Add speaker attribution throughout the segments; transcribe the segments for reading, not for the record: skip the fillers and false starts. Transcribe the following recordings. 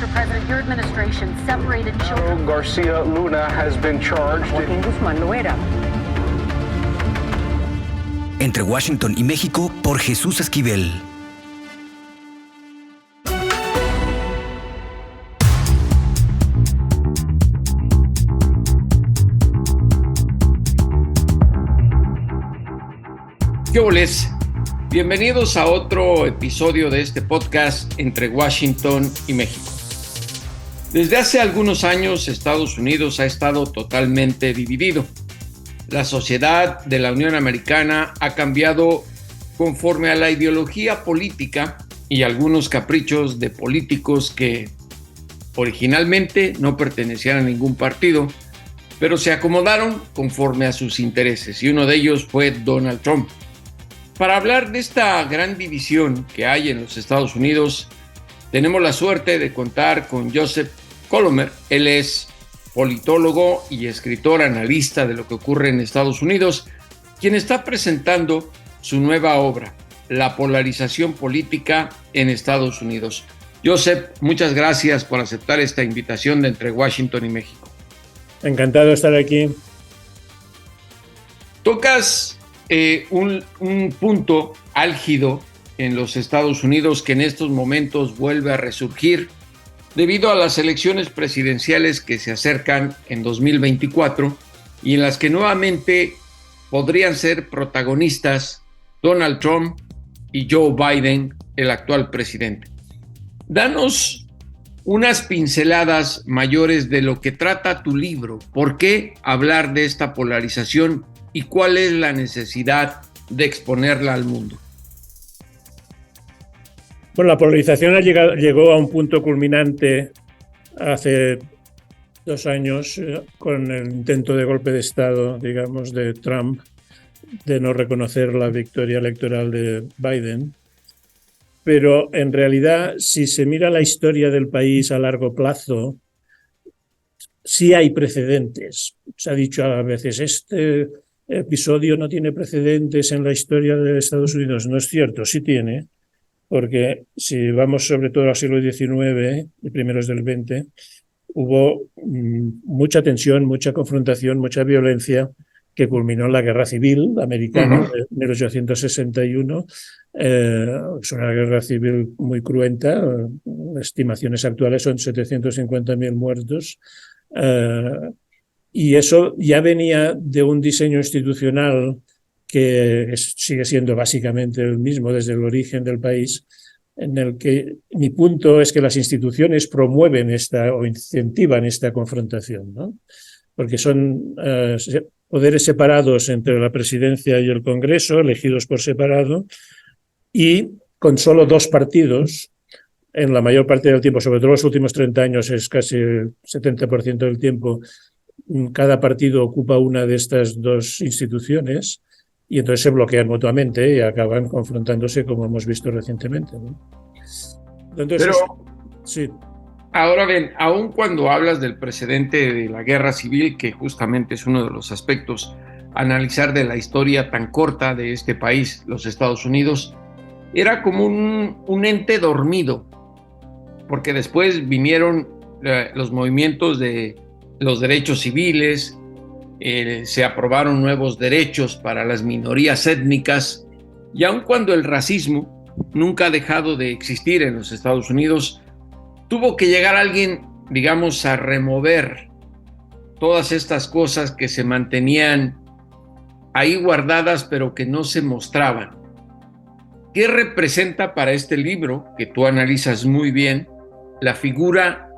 Speaker 1: Mr. President, your administration separated children.
Speaker 2: Garcia Luna has been charged.
Speaker 1: Joaquín Guzmán Loera.
Speaker 3: Entre Washington y México, por Jesús Esquivel.
Speaker 4: ¿Qué oles? Bienvenidos a otro episodio de este podcast entre Washington y México. Desde hace algunos años, Estados Unidos ha estado totalmente dividido. La sociedad de la Unión Americana ha cambiado conforme a la ideología política y algunos caprichos de políticos que originalmente no pertenecían a ningún partido, pero se acomodaron conforme a sus intereses, y uno de ellos fue Donald Trump. Para hablar de esta gran división que hay en los Estados Unidos, tenemos la suerte de contar con Joseph Colomer. Él es politólogo y escritor analista de lo que ocurre en Estados Unidos, quien está presentando su nueva obra, La polarización política en Estados Unidos. Joseph, muchas gracias por aceptar esta invitación de Entre Washington y México.
Speaker 5: Encantado de estar aquí.
Speaker 4: Tocas un punto álgido en los Estados Unidos que en estos momentos vuelve a resurgir debido a las elecciones presidenciales que se acercan en 2024 y en las que nuevamente podrían ser protagonistas Donald Trump y Joe Biden, el actual presidente. Danos unas pinceladas mayores de lo que trata tu libro. ¿Por qué hablar de esta polarización y cuál es la necesidad de exponerla al mundo?
Speaker 5: Bueno, la polarización llegó a un punto culminante hace 2 años con el intento de golpe de Estado, digamos, de Trump, de no reconocer la victoria electoral de Biden. Pero en realidad, si se mira la historia del país a largo plazo, sí hay precedentes. Se ha dicho a veces, este episodio no tiene precedentes en la historia de Estados Unidos. No es cierto, sí tiene, porque si vamos sobre todo al siglo XIX y primeros del XX, hubo mucha tensión, mucha confrontación, mucha violencia que culminó en la Guerra Civil Americana de 1861. Es una guerra civil muy cruenta. Estimaciones actuales son 750.000 muertos. Y eso ya venía de un diseño institucional que sigue siendo básicamente el mismo desde el origen del país, en el que mi punto es que las instituciones promueven o incentivan esta confrontación, ¿no? Porque son poderes separados entre la presidencia y el Congreso, elegidos por separado, y con solo 2 partidos, en la mayor parte del tiempo, sobre todo los últimos 30 años, es casi el 70% del tiempo, cada partido ocupa una de estas 2 instituciones y entonces se bloquean mutuamente y acaban confrontándose, como hemos visto recientemente, ¿no? Entonces,
Speaker 4: pero,
Speaker 5: sí.
Speaker 4: Ahora bien, aun cuando hablas del precedente de la guerra civil, que justamente es uno de los aspectos a analizar de la historia tan corta de este país, los Estados Unidos, era como un ente dormido, porque después vinieron los movimientos de los derechos civiles, se aprobaron nuevos derechos para las minorías étnicas, y aun cuando el racismo nunca ha dejado de existir en los Estados Unidos, tuvo que llegar alguien, digamos, a remover todas estas cosas que se mantenían ahí guardadas, pero que no se mostraban. ¿Qué representa para este libro, que tú analizas muy bien, la figura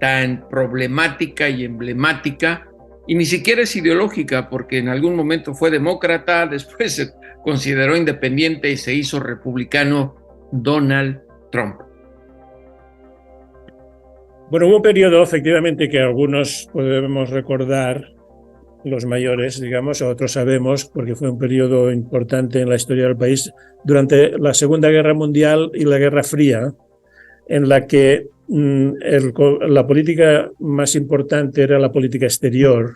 Speaker 4: tan problemática y emblemática, y ni siquiera es ideológica, porque en algún momento fue demócrata, después se consideró independiente y se hizo republicano, Donald Trump?
Speaker 5: Bueno, hubo un periodo, efectivamente, que algunos podemos recordar, los mayores, digamos, otros sabemos, porque fue un periodo importante en la historia del país, durante la Segunda Guerra Mundial y la Guerra Fría, en la que la política más importante era la política exterior,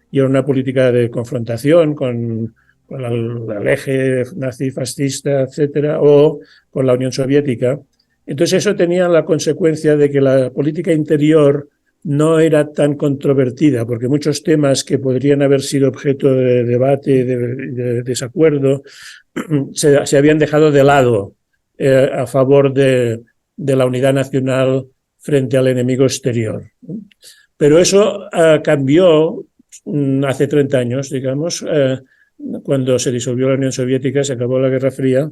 Speaker 5: y era una política de confrontación con el eje nazi-fascista, etcétera, o con la Unión Soviética. Entonces eso tenía la consecuencia de que la política interior no era tan controvertida, porque muchos temas que podrían haber sido objeto de debate, de desacuerdo, se habían dejado de lado a favor de la unidad nacional frente al enemigo exterior. Pero eso cambió hace 30 años, digamos, cuando se disolvió la Unión Soviética, se acabó la Guerra Fría,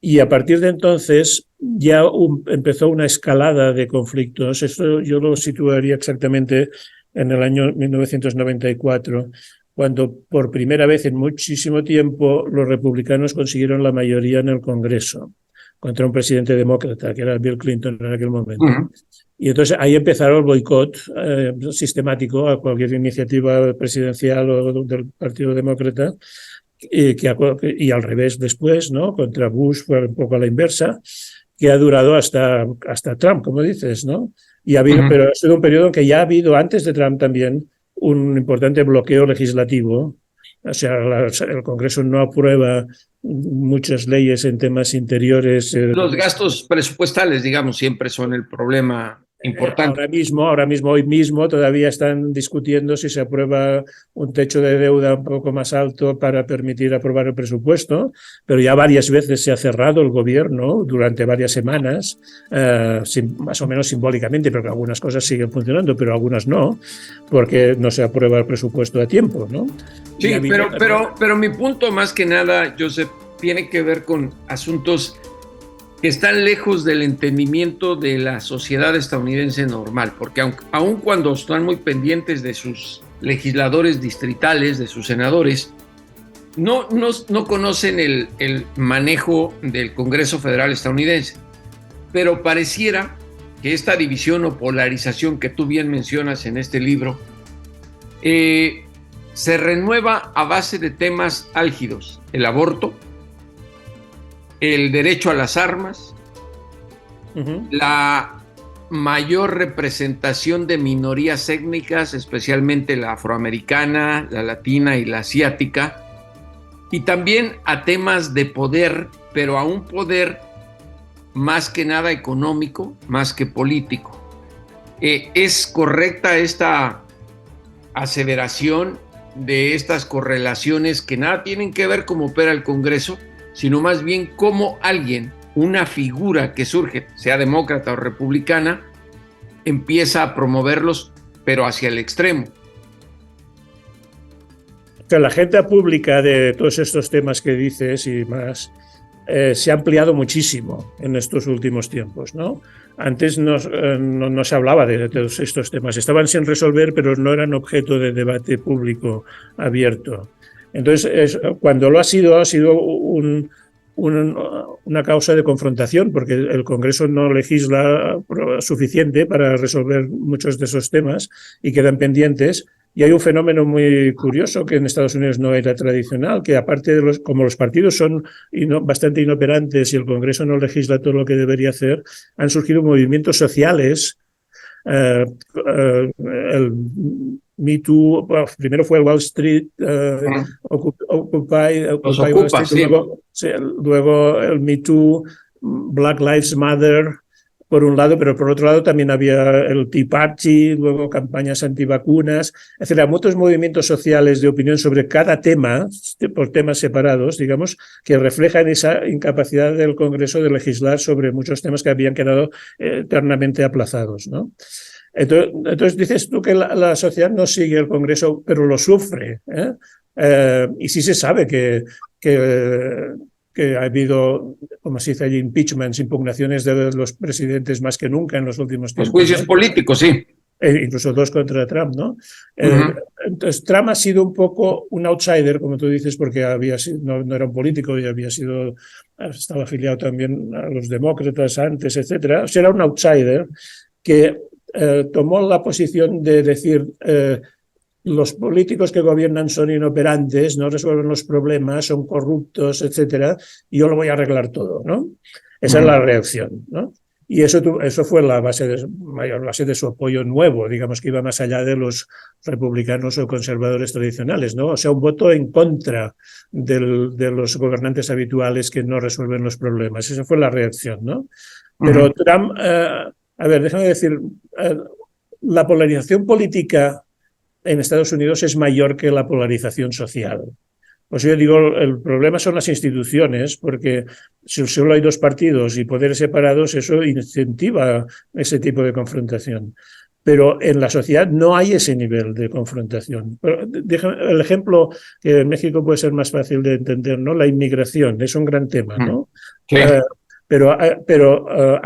Speaker 5: y a partir de entonces ya empezó una escalada de conflictos. Esto yo lo situaría exactamente en el año 1994, cuando por primera vez en muchísimo tiempo los republicanos consiguieron la mayoría en el Congreso contra un presidente demócrata, que era Bill Clinton en aquel momento. Y entonces ahí empezaron el boicot sistemático a cualquier iniciativa presidencial o del Partido Demócrata, y al revés después, ¿no? Contra Bush fue un poco a la inversa, que ha durado hasta Trump, como dices, ¿no? Y ha habido, pero ha sido un periodo en que ya ha habido, antes de Trump también, un importante bloqueo legislativo. O sea, el Congreso no aprueba muchas leyes en temas interiores.
Speaker 4: Los gastos presupuestales, digamos, siempre son el problema importante.
Speaker 5: Ahora mismo, hoy mismo, todavía están discutiendo si se aprueba un techo de deuda un poco más alto para permitir aprobar el presupuesto, pero ya varias veces se ha cerrado el gobierno durante varias semanas, más o menos simbólicamente, porque algunas cosas siguen funcionando, pero algunas no, porque no se aprueba el presupuesto a tiempo, ¿no?
Speaker 4: Sí, pero mi punto más que nada, Joseph, tiene que ver con asuntos que están lejos del entendimiento de la sociedad estadounidense normal, porque aun cuando están muy pendientes de sus legisladores distritales, de sus senadores, no conocen el manejo del Congreso Federal estadounidense. Pero pareciera que esta división o polarización que tú bien mencionas en este libro se renueva a base de temas álgidos: el aborto, el derecho a las armas, la mayor representación de minorías étnicas, especialmente la afroamericana, la latina y la asiática, y también a temas de poder, pero a un poder más que nada económico, más que político. ¿Es correcta esta aseveración de estas correlaciones que nada tienen que ver cómo opera el Congreso, sino más bien cómo alguien, una figura que surge, sea demócrata o republicana, empieza a promoverlos, pero hacia el extremo?
Speaker 5: La agenda pública de todos estos temas que dices y más se ha ampliado muchísimo en estos últimos tiempos, ¿no? Antes no se hablaba de todos estos temas, estaban sin resolver, pero no eran objeto de debate público abierto. Entonces, cuando lo ha sido una causa de confrontación, porque el Congreso no legisla suficiente para resolver muchos de esos temas y quedan pendientes. Y hay un fenómeno muy curioso que en Estados Unidos no era tradicional, que aparte de como los partidos son bastante inoperantes y el Congreso no legisla todo lo que debería hacer, han surgido movimientos sociales. El Me Too, primero fue el Wall Street, Occupy Wall Street, sí. Luego el Me Too, Black Lives Matter, por un lado, pero por otro lado también había el Tea Party, luego campañas antivacunas, es decir, muchos movimientos sociales de opinión sobre cada tema, por temas separados, digamos, que reflejan esa incapacidad del Congreso de legislar sobre muchos temas que habían quedado eternamente aplazados, ¿no? Entonces dices tú que la sociedad no sigue el Congreso, pero lo sufre, y sí se sabe que ha habido, como se dice allí, impeachments, impugnaciones de los presidentes más que nunca en los últimos tiempos.
Speaker 4: Los juicios políticos, sí.
Speaker 5: Incluso 2 contra Trump, ¿no? Entonces, Trump ha sido un poco un outsider, como tú dices, porque no era un político y estaba afiliado también a los demócratas antes, etcétera. O sea, era un outsider que tomó la posición de decir los políticos que gobiernan son inoperantes, no resuelven los problemas, son corruptos, etcétera, y yo lo voy a arreglar todo, ¿no? Esa es la reacción, ¿no? Y eso fue la mayor base de su apoyo nuevo, digamos que iba más allá de los republicanos o conservadores tradicionales, ¿no? O sea, un voto en contra de los gobernantes habituales que no resuelven los problemas. Esa fue la reacción, ¿no? Pero Trump, a ver, déjame decir, la polarización política en Estados Unidos es mayor que la polarización social. Pues yo digo, el problema son las instituciones, porque si solo hay dos partidos y poderes separados, eso incentiva ese tipo de confrontación. Pero en la sociedad no hay ese nivel de confrontación. El ejemplo que en México puede ser más fácil de entender, ¿no? La inmigración es un gran tema, ¿no?
Speaker 4: Sí.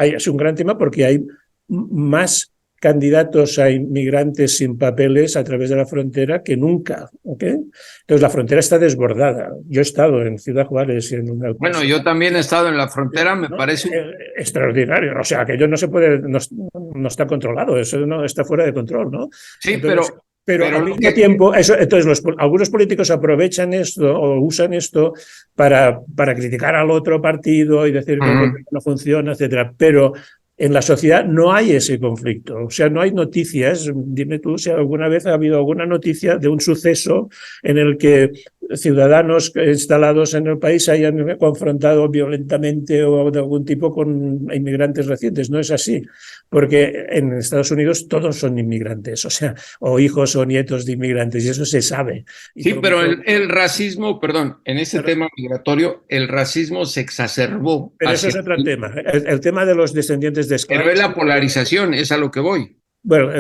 Speaker 5: Es un gran tema porque hay más candidatos a inmigrantes sin papeles a través de la frontera que nunca, ¿ok? Entonces la frontera está desbordada. Yo he estado en Ciudad Juárez.
Speaker 4: Bueno, yo también he estado en la frontera, me parece
Speaker 5: extraordinario. O sea, aquello no se puede, no está controlado, eso no está fuera de control, ¿no?
Speaker 4: Sí,
Speaker 5: entonces, pero al mismo tiempo, entonces algunos políticos aprovechan esto o usan esto para criticar al otro partido y decir que no funciona, etcétera. Pero en la sociedad no hay ese conflicto, o sea, no hay noticias. Dime tú si alguna vez ha habido alguna noticia de un suceso en el que ciudadanos instalados en el país se hayan confrontado violentamente o de algún tipo con inmigrantes recientes. No es así, porque en Estados Unidos todos son inmigrantes, o sea, o hijos o nietos de inmigrantes, y eso se sabe.
Speaker 4: Sí, pero el racismo, perdón, en ese tema migratorio, el racismo se exacerbó.
Speaker 5: Pero eso es otro tema. El tema de los descendientes de esclavos.
Speaker 4: Pero es la polarización, es a lo que voy.
Speaker 5: Bueno,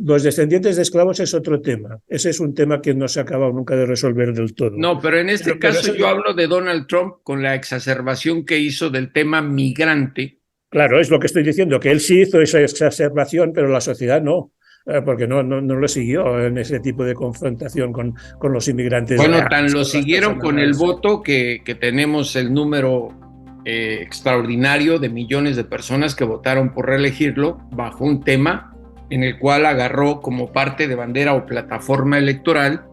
Speaker 5: los descendientes de esclavos es otro tema. Ese es un tema que no se ha acabado nunca de resolver del todo.
Speaker 4: No, pero en este caso yo hablo de Donald Trump con la exacerbación que hizo del tema migrante.
Speaker 5: Claro, es lo que estoy diciendo, que él sí hizo esa exacerbación, pero la sociedad no, porque no lo siguió en ese tipo de confrontación con los inmigrantes.
Speaker 4: Bueno, tan lo siguieron con el voto que tenemos el número extraordinario de millones de personas que votaron por reelegirlo bajo un tema en el cual agarró como parte de bandera o plataforma electoral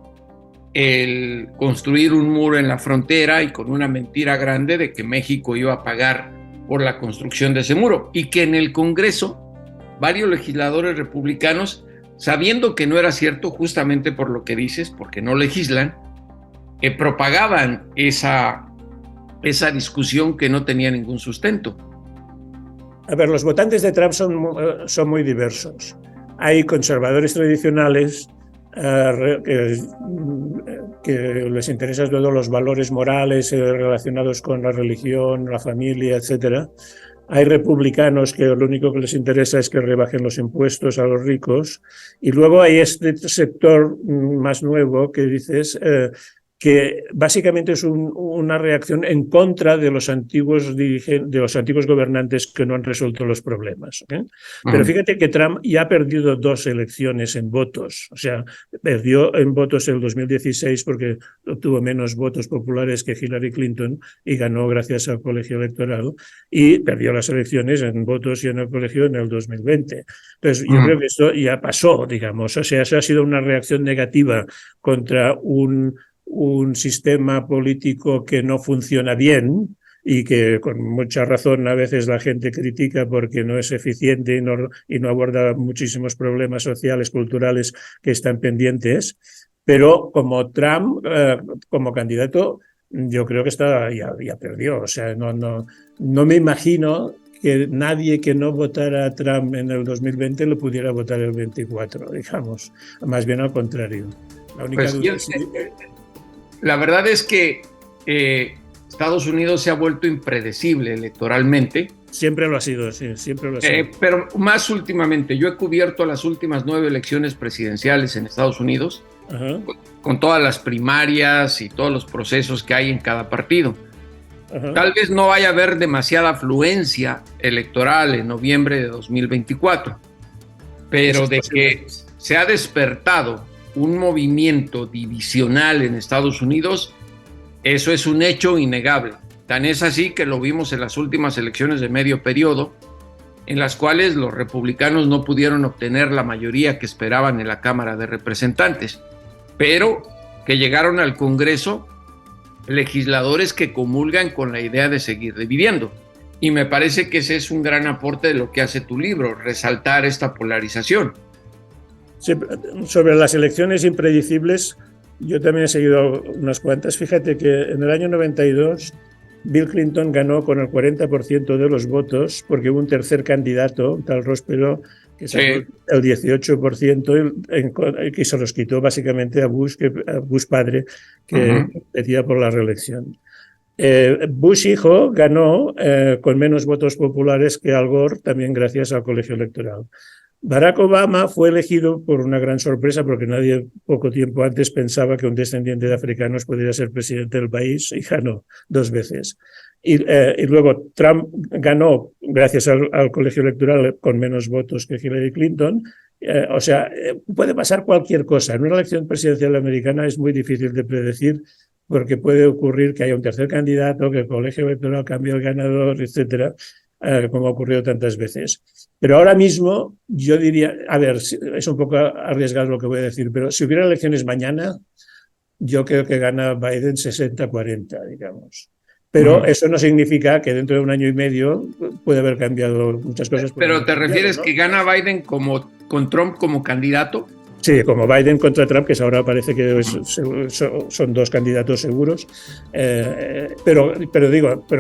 Speaker 4: el construir un muro en la frontera y con una mentira grande de que México iba a pagar por la construcción de ese muro, y que en el Congreso varios legisladores republicanos, sabiendo que no era cierto justamente por lo que dices, porque no legislan, propagaban esa discusión que no tenía ningún sustento.
Speaker 5: A ver, los votantes de Trump son muy diversos. Hay conservadores tradicionales que les interesan todos los valores morales relacionados con la religión, la familia, etcétera. Hay republicanos que lo único que les interesa es que rebajen los impuestos a los ricos. Y luego hay este sector más nuevo que dices que básicamente es una reacción en contra de los antiguos gobernantes que no han resuelto los problemas. Pero fíjate que Trump ya ha perdido 2 elecciones en votos. O sea, perdió en votos en el 2016 porque obtuvo menos votos populares que Hillary Clinton y ganó gracias al colegio electoral, y perdió las elecciones en votos y en el colegio en el 2020. Entonces, yo creo que esto ya pasó, digamos. O sea, eso ha sido una reacción negativa contra un sistema político que no funciona bien y que con mucha razón a veces la gente critica porque no es eficiente y no aborda muchísimos problemas sociales, culturales que están pendientes. Pero como Trump, como candidato, yo creo que ya perdió. O sea, no me imagino que nadie que no votara a Trump en el 2020 lo pudiera votar el 24, digamos. Más bien al contrario. La única duda es
Speaker 4: la verdad es que Estados Unidos se ha vuelto impredecible electoralmente.
Speaker 5: Siempre lo ha sido, sí, siempre lo ha sido.
Speaker 4: Pero más últimamente, yo he cubierto las últimas 9 elecciones presidenciales en Estados Unidos, con todas las primarias y todos los procesos que hay en cada partido. Tal vez no vaya a haber demasiada afluencia electoral en noviembre de 2024, pero de que se ha despertado un movimiento divisional en Estados Unidos, eso es un hecho innegable. Tan es así que lo vimos en las últimas elecciones de medio periodo, en las cuales los republicanos no pudieron obtener la mayoría que esperaban en la Cámara de Representantes, pero que llegaron al Congreso legisladores que comulgan con la idea de seguir dividiendo. Y me parece que ese es un gran aporte de lo que hace tu libro, resaltar esta polarización.
Speaker 5: Sí, sobre las elecciones impredecibles, yo también he seguido unas cuantas. Fíjate que en el año 92 Bill Clinton ganó con el 40% de los votos porque hubo un tercer candidato, un tal Ross Perot, que sacó el 18% y que se los quitó básicamente a Bush padre, que pedía por la reelección. Bush hijo ganó con menos votos populares que Al Gore, también gracias al colegio electoral. Barack Obama fue elegido por una gran sorpresa porque nadie poco tiempo antes pensaba que un descendiente de africanos podría ser presidente del país y ganó 2 veces. Y luego Trump ganó gracias al colegio electoral con menos votos que Hillary Clinton. Puede pasar cualquier cosa. En una elección presidencial americana es muy difícil de predecir porque puede ocurrir que haya un tercer candidato, que el colegio electoral cambie el ganador, etcétera, como ha ocurrido tantas veces. Pero ahora mismo yo diría, a ver, es un poco arriesgado lo que voy a decir, pero si hubiera elecciones mañana, yo creo que gana Biden 60-40, digamos. Pero eso no significa que dentro de un año y medio puede haber cambiado muchas cosas.
Speaker 4: Pero ¿te refieres que gana Biden con Trump como candidato?
Speaker 5: Sí, como Biden contra Trump, que ahora parece que son 2 candidatos seguros. Pero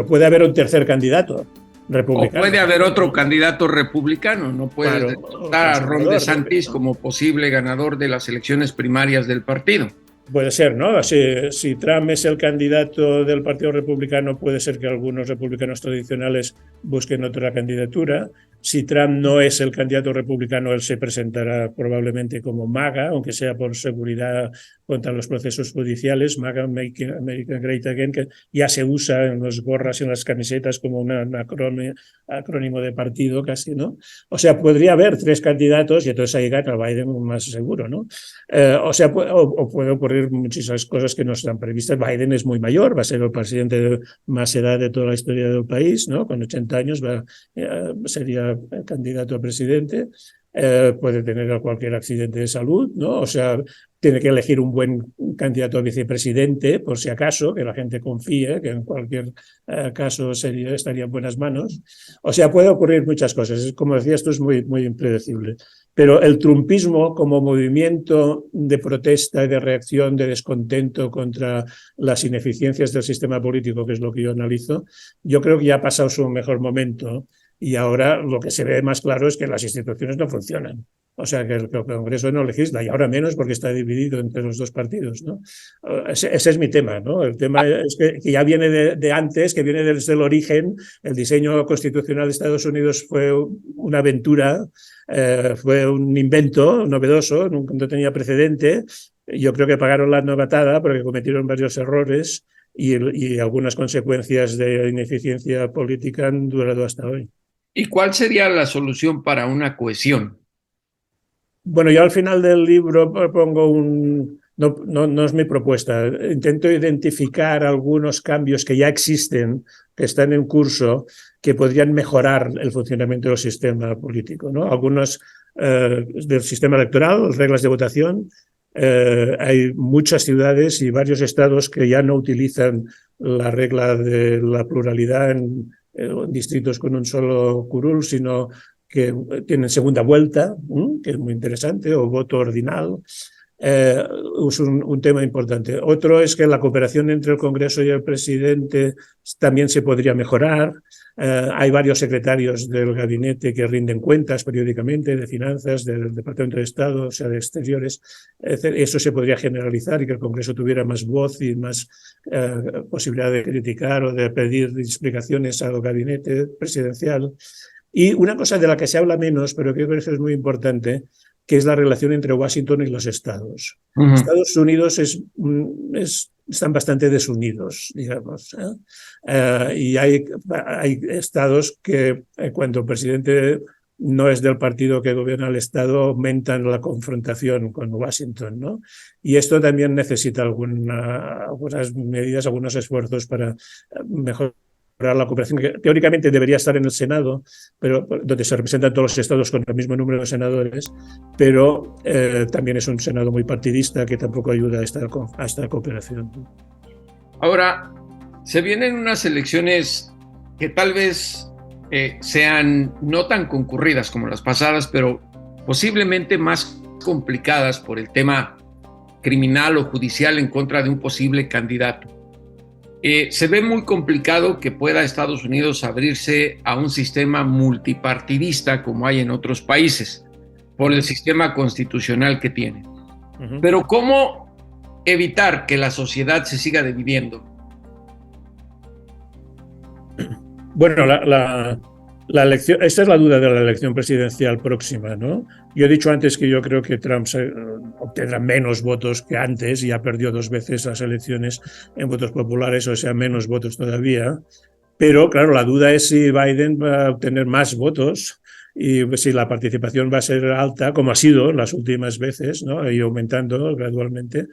Speaker 5: puede haber un tercer candidato republicano.
Speaker 4: O puede haber otro candidato republicano. No puede descartar a Ron DeSantis como posible ganador de las elecciones primarias del partido.
Speaker 5: Puede ser, ¿no? Si Trump es el candidato del Partido Republicano, puede ser que algunos republicanos tradicionales busquen otra candidatura. Si Trump no es el candidato republicano, él se presentará probablemente como MAGA, aunque sea por seguridad contra los procesos judiciales. MAGA, Make America Great Again, que ya se usa en las gorras y en las camisetas como un acrónimo de partido casi, ¿no? O sea, podría haber 3 candidatos y entonces ahí gana Biden más seguro, ¿no? Puede ocurrir muchísimas cosas que no están previstas. Biden es muy mayor, va a ser el presidente de más edad de toda la historia del país, ¿no? Con 80 años sería candidato a presidente. Puede tener cualquier accidente de salud, ¿no? O sea, tiene que elegir un buen candidato a vicepresidente, por si acaso, que la gente confíe, que en cualquier caso estaría en buenas manos. O sea, puede ocurrir muchas cosas. Como decía, esto es muy, muy impredecible. Pero el trumpismo como movimiento de protesta y de reacción, de descontento contra las ineficiencias del sistema político, que es lo que yo analizo, yo creo que ya ha pasado su mejor momento. Y ahora lo que se ve más claro es que las instituciones no funcionan. O sea, que el Congreso no legisla, y ahora menos porque está dividido entre los 2 partidos, ¿no? Ese es mi tema, ¿no? El tema es que ya viene de antes, que viene desde el origen. El diseño constitucional de Estados Unidos fue una aventura, fue un invento novedoso, no tenía precedente. Yo creo que pagaron la novatada porque cometieron varios errores y algunas consecuencias de ineficiencia política han durado hasta hoy.
Speaker 4: ¿Y cuál sería la solución para una cohesión?
Speaker 5: Bueno, yo al final del libro propongo no es mi propuesta, intento identificar algunos cambios que ya existen, que están en curso, que podrían mejorar el funcionamiento del sistema político, ¿no? Algunos del sistema electoral, reglas de votación. Hay muchas ciudades y varios estados que ya no utilizan la regla de la pluralidad en distritos con un solo curul, sino que tienen segunda vuelta, que es muy interesante, o voto ordinal. Es un tema importante. Otro es que la cooperación entre el Congreso y el presidente también se podría mejorar. Hay varios secretarios del gabinete que rinden cuentas periódicamente de finanzas, del Departamento de Estado, o sea, de Exteriores. Eso se podría generalizar y que el Congreso tuviera más voz y más posibilidad de criticar o de pedir explicaciones al gabinete presidencial. Y una cosa de la que se habla menos, pero que creo que es muy importante, que es la relación entre Washington y los estados. Estados Unidos están bastante desunidos, digamos. Y hay estados que cuando el presidente no es del partido que gobierna el estado, aumentan la confrontación con Washington, ¿no? Y esto también necesita algunas medidas, algunos esfuerzos para mejorar la cooperación, que teóricamente debería estar en el Senado, pero donde se representan todos los estados con el mismo número de senadores, pero también es un Senado muy partidista que tampoco ayuda a esta cooperación.
Speaker 4: Ahora, se vienen unas elecciones que tal vez sean no tan concurridas como las pasadas, pero posiblemente más complicadas por el tema criminal o judicial en contra de un posible candidato. Se ve muy complicado que pueda Estados Unidos abrirse a un sistema multipartidista como hay en otros países, por el sistema constitucional que tiene. Uh-huh. Pero ¿cómo evitar que la sociedad se siga dividiendo?
Speaker 5: Bueno, la elección, esta es la duda de la elección presidencial próxima, ¿no? Yo he dicho antes que yo creo que Trump obtendrá menos votos que antes, ya perdió 2 veces las elecciones en votos populares, o sea, menos votos todavía. Pero, claro, la duda es si Biden va a obtener más votos y si la participación va a ser alta, como ha sido las últimas veces, ¿no? Y aumentando gradualmente,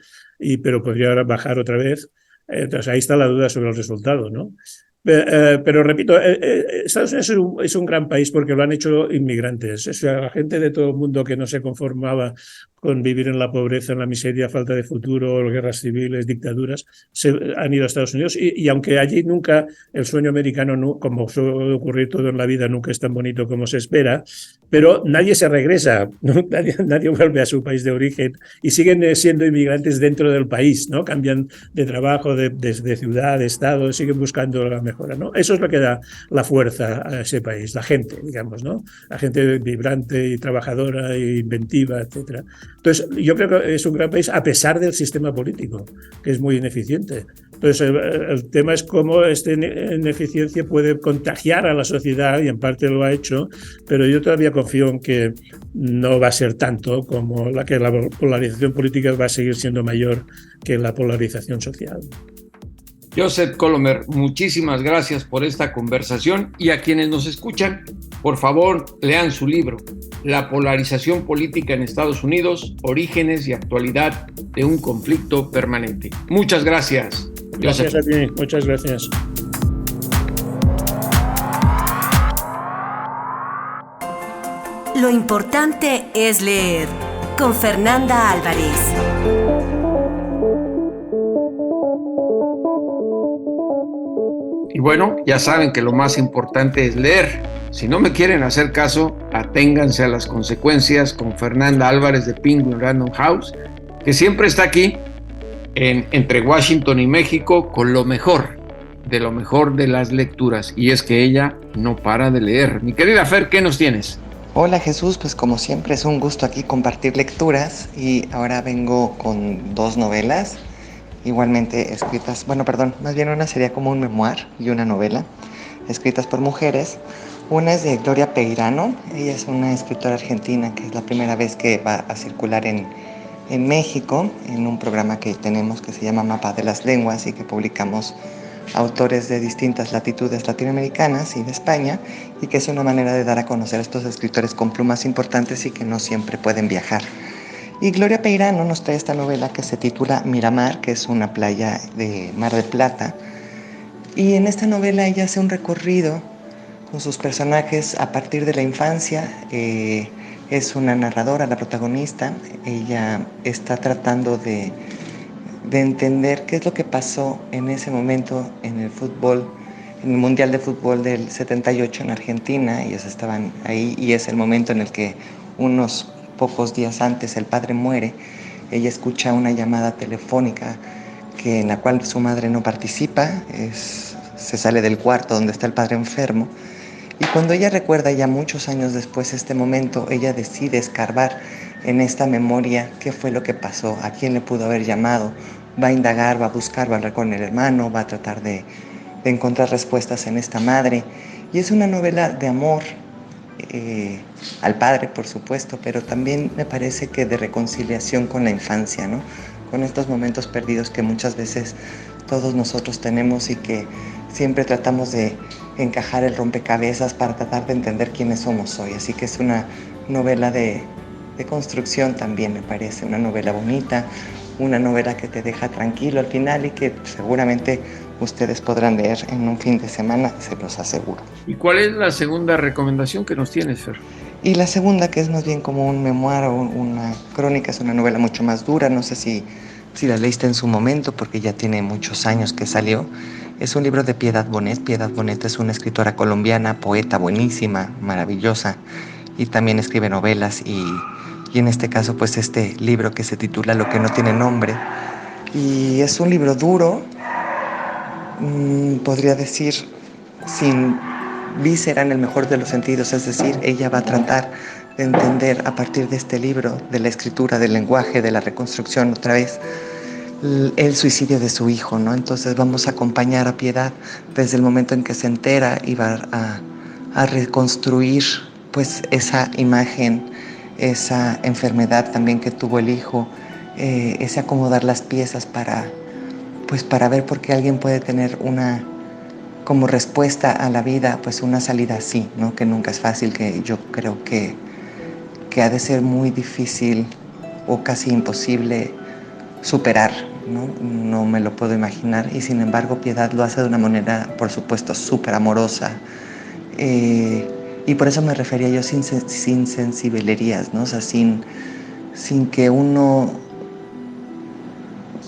Speaker 5: pero podría bajar otra vez. Entonces, ahí está la duda sobre el resultado, ¿no? Pero repito, Estados Unidos es un gran país porque lo han hecho inmigrantes. O sea, la gente de todo el mundo que no se conformaba con vivir en la pobreza, en la miseria, falta de futuro, guerras civiles, dictaduras, han ido a Estados Unidos y aunque allí nunca el sueño americano, como suele ocurrir todo en la vida, nunca es tan bonito como se espera, pero nadie se regresa, ¿no? Nadie vuelve a su país de origen y siguen siendo inmigrantes dentro del país, ¿no? Cambian de trabajo, de ciudad, de estado, siguen buscando la mejora, ¿no? Eso es lo que da la fuerza a ese país, la gente, digamos, ¿no? La gente vibrante y trabajadora e inventiva, etcétera. Entonces, yo creo que es un gran país a pesar del sistema político, que es muy ineficiente. Entonces, el tema es cómo esta ineficiencia puede contagiar a la sociedad, y en parte lo ha hecho, pero yo todavía confío en que no va a ser tanto como la polarización política va a seguir siendo mayor que la polarización social.
Speaker 4: Joseph Colomer, muchísimas gracias por esta conversación y a quienes nos escuchan, por favor, lean su libro, La polarización política en Estados Unidos, orígenes y actualidad de un conflicto permanente. Muchas gracias.
Speaker 5: Gracias a ti, muchas gracias.
Speaker 6: Lo importante es leer, con Fernanda Álvarez.
Speaker 4: Y bueno, ya saben que lo más importante es leer. Si no me quieren hacer caso, aténganse a las consecuencias con Fernanda Álvarez de Penguin Random House, que siempre está aquí entre Washington y México con lo mejor de las lecturas. Y es que ella no para de leer. Mi querida Fer, ¿qué nos tienes?
Speaker 7: Hola Jesús, pues como siempre es un gusto aquí compartir lecturas y ahora vengo con 2 novelas. Igualmente escritas, más bien una sería como un memoir y una novela, escritas por mujeres. Una es de Gloria Peirano, ella es una escritora argentina que es la primera vez que va a circular en México, en un programa que tenemos que se llama Mapa de las Lenguas y que publicamos autores de distintas latitudes latinoamericanas y de España, y que es una manera de dar a conocer a estos escritores con plumas importantes y que no siempre pueden viajar. Y Gloria Peirano nos trae esta novela que se titula Miramar, que es una playa de Mar del Plata. Y en esta novela ella hace un recorrido con sus personajes a partir de la infancia. Es una narradora, la protagonista. Ella está tratando de entender qué es lo que pasó en ese momento en el fútbol, en el Mundial de Fútbol del 78 en Argentina. Ellos estaban ahí y es el momento en el que unos pocos días antes el padre muere. Ella escucha una llamada telefónica en la cual su madre no participa, se sale del cuarto donde está el padre enfermo, y cuando ella recuerda ya muchos años después este momento, ella decide escarbar en esta memoria qué fue lo que pasó, a quién le pudo haber llamado, va a indagar, va a buscar, va a hablar con el hermano, va a tratar de encontrar respuestas en esta madre, y es una novela de amor al padre, por supuesto, pero también me parece que de reconciliación con la infancia, ¿no? Con estos momentos perdidos que muchas veces todos nosotros tenemos y que siempre tratamos de encajar el rompecabezas para tratar de entender quiénes somos hoy. Así que es una novela de construcción también, me parece, una novela bonita, una novela que te deja tranquilo al final y que seguramente ustedes podrán leer en un fin de semana, se los aseguro.
Speaker 4: ¿Y cuál es la segunda recomendación que nos tienes, Fer?
Speaker 7: Y la segunda, que es más bien como un memoir o una crónica, es una novela mucho más dura, no sé si si la leíste en su momento, porque ya tiene muchos años que salió. Es un libro de Piedad Bonet. Piedad Bonet es una escritora colombiana, poeta buenísima, maravillosa, y también escribe novelas y en este caso pues este libro que se titula Lo que no tiene nombre. Y es un libro duro, podría decir sin víscera en el mejor de los sentidos, es decir, ella va a tratar de entender a partir de este libro, de la escritura, del lenguaje, de la reconstrucción otra vez, el suicidio de su hijo, ¿no? Entonces vamos a acompañar a Piedad desde el momento en que se entera y va a reconstruir pues esa imagen, esa enfermedad también que tuvo el hijo, ese acomodar las piezas para ver por qué alguien puede tener una, como respuesta a la vida, pues una salida así, ¿no? Que nunca es fácil, que yo creo que ha de ser muy difícil o casi imposible superar, ¿no? No me lo puedo imaginar, y sin embargo Piedad lo hace de una manera, por supuesto, súper amorosa, y por eso me refería yo sin sensiblerías, ¿no? O sea, sin que uno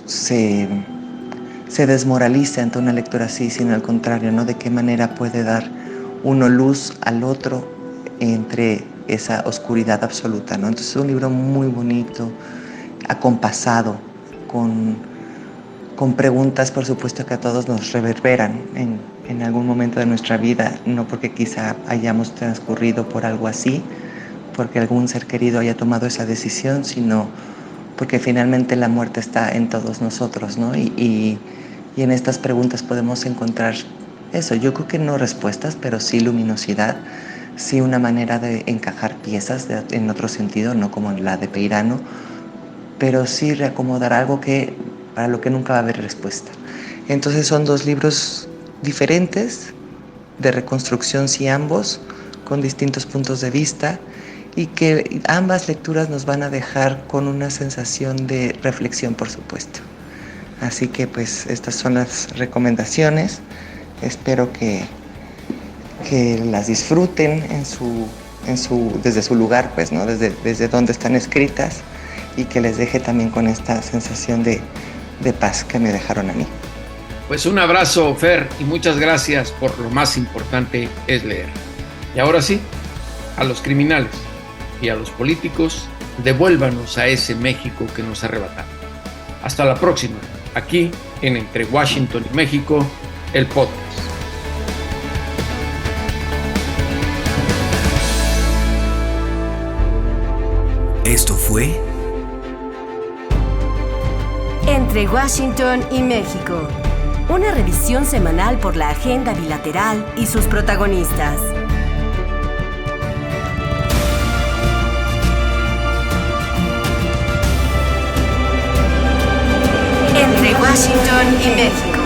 Speaker 7: se desmoralice ante una lectura así, sino al contrario, ¿no? De qué manera puede dar uno luz al otro entre esa oscuridad absoluta, ¿no? Entonces es un libro muy bonito, acompasado, con preguntas, por supuesto, que a todos nos reverberan en algún momento de nuestra vida, no porque quizá hayamos transcurrido por algo así, porque algún ser querido haya tomado esa decisión, sino porque finalmente la muerte está en todos nosotros, ¿no? Y en estas preguntas podemos encontrar eso, yo creo que no respuestas, pero sí luminosidad, sí una manera de encajar piezas en otro sentido, no como la de Peirano, pero sí reacomodar algo para lo que nunca va a haber respuesta. Entonces son dos libros diferentes, de reconstrucción sí ambos, con distintos puntos de vista, y que ambas lecturas nos van a dejar con una sensación de reflexión, por supuesto. Así que pues estas son las recomendaciones. Espero que las disfruten desde su lugar, pues, ¿no? Desde donde están escritas, y que les deje también con esta sensación de paz que me dejaron a mí.
Speaker 4: Pues un abrazo, Fer, y muchas gracias por Lo más importante es leer. Y ahora sí, a los criminales y a los políticos, devuélvanos a ese México que nos arrebataron. Hasta la próxima, aquí en Entre Washington y México, el podcast.
Speaker 3: Esto fue
Speaker 6: Entre Washington y México, una revisión semanal por la agenda bilateral y sus protagonistas. Entre Washington y México.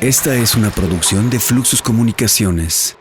Speaker 3: Esta es una producción de Fluxus Comunicaciones.